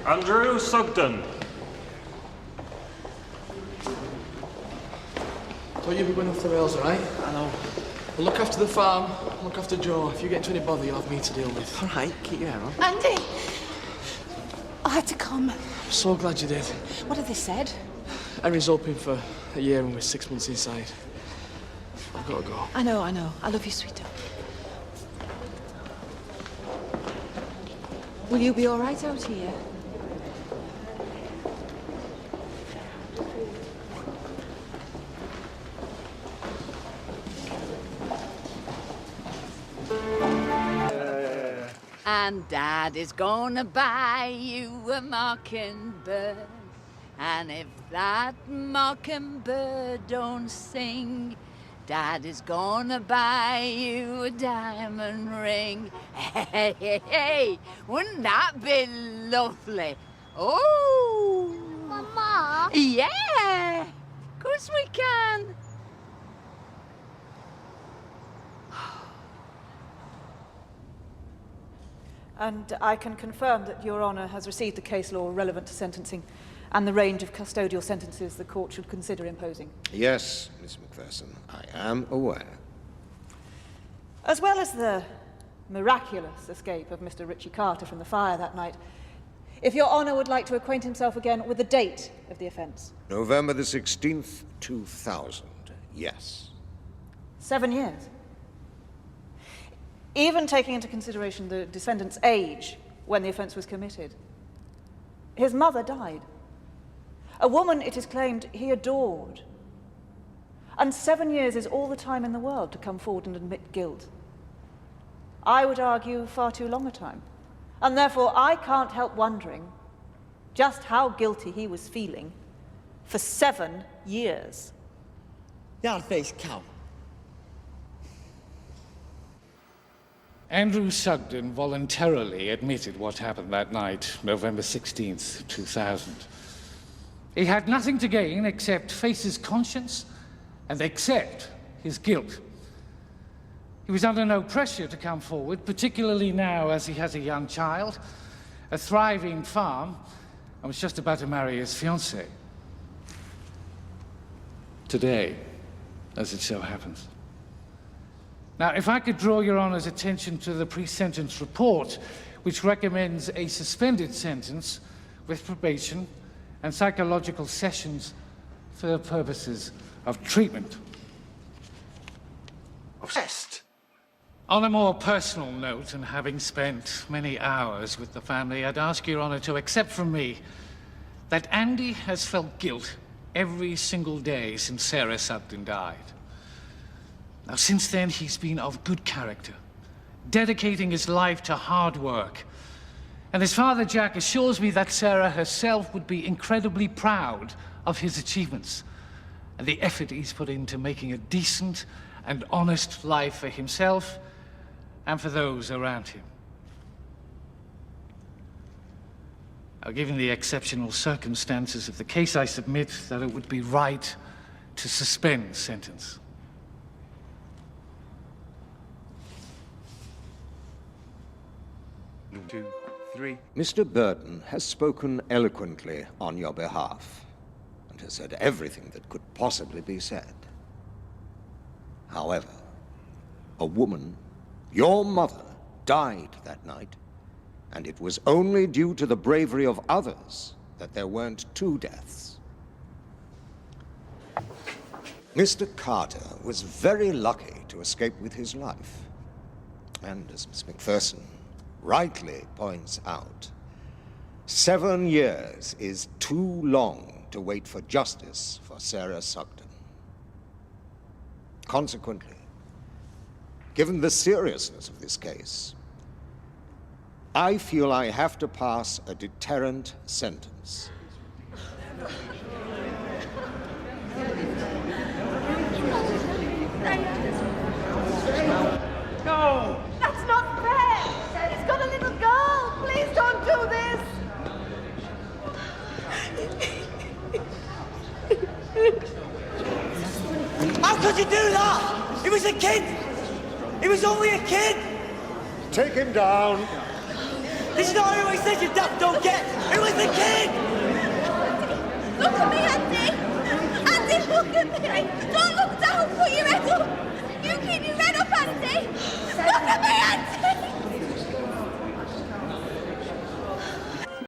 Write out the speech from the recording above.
Andrew Sugden. Thought you'd be going off the rails, all right? I know. Well, look after the farm, look after Joe. If you get into any bother, you'll have me to deal with. All right, keep your hair on. Andy! I had to come. I'm so glad you did. What have they said? Henry's hoping for a year and we're 6 months inside. I've got to go. I know. I love you, sweetheart. Will you be all right out here? And Dad is gonna buy you a mockingbird. And if that mockingbird don't sing, Dad is gonna buy you a diamond ring. Hey, hey, hey, wouldn't that be lovely? Oh! Mama? Yeah! Of course we can. And I can confirm that Your Honour has received the case law relevant to sentencing and the range of custodial sentences the court should consider imposing. Yes, Miss Macpherson, I am aware. As well as the miraculous escape of Mr. Richie Carter from the fire that night, if Your Honour would like to acquaint himself again with the date of the offence. November the 16th, 2000, yes. 7 years. Even taking into consideration the defendant's age when the offence was committed. His mother died. A woman, it is claimed, he adored. And 7 years is all the time in the world to come forward and admit guilt. I would argue far too long a time. And therefore, I can't help wondering just how guilty he was feeling for 7 years. Yard-faced cow. Andrew Sugden voluntarily admitted what happened that night, November 16th, 2000. He had nothing to gain except face his conscience and accept his guilt. He was under no pressure to come forward, particularly now as he has a young child, a thriving farm, and was just about to marry his fiancée. Today, as it so happens. Now, if I could draw Your Honour's attention to the pre-sentence report, which recommends a suspended sentence with probation and psychological sessions for the purposes of treatment. Obsessed. On a more personal note, and having spent many hours with the family, I'd ask Your Honour to accept from me that Andy has felt guilt every single day since Sarah Sugden died. Now, since then, he's been of good character, dedicating his life to hard work. And his father, Jack, assures me that Sarah herself would be incredibly proud of his achievements and the effort he's put into making a decent and honest life for himself and for those around him. Now, given the exceptional circumstances of the case, I submit that it would be right to suspend sentence. 1, 2, 3. Mr. Burton has spoken eloquently on your behalf and has said everything that could possibly be said. However, a woman, your mother, died that night, and it was only due to the bravery of others that there weren't 2 deaths. Mr. Carter was very lucky to escape with his life. And as Miss Macpherson rightly points out, 7 years is too long to wait for justice for Sarah Sugden. Consequently, given the seriousness of this case, I feel I have to pass a deterrent sentence. No! That's not fair! He's got a little girl! Please don't do this! How could you do that? He was a kid! He was only a kid! Take him down. It's not who he says you daft don't get. It was the kid. Look at me, Andy! Andy, look at me! Don't look down, put your head up! You keep your head up, Andy! Look at me, Andy!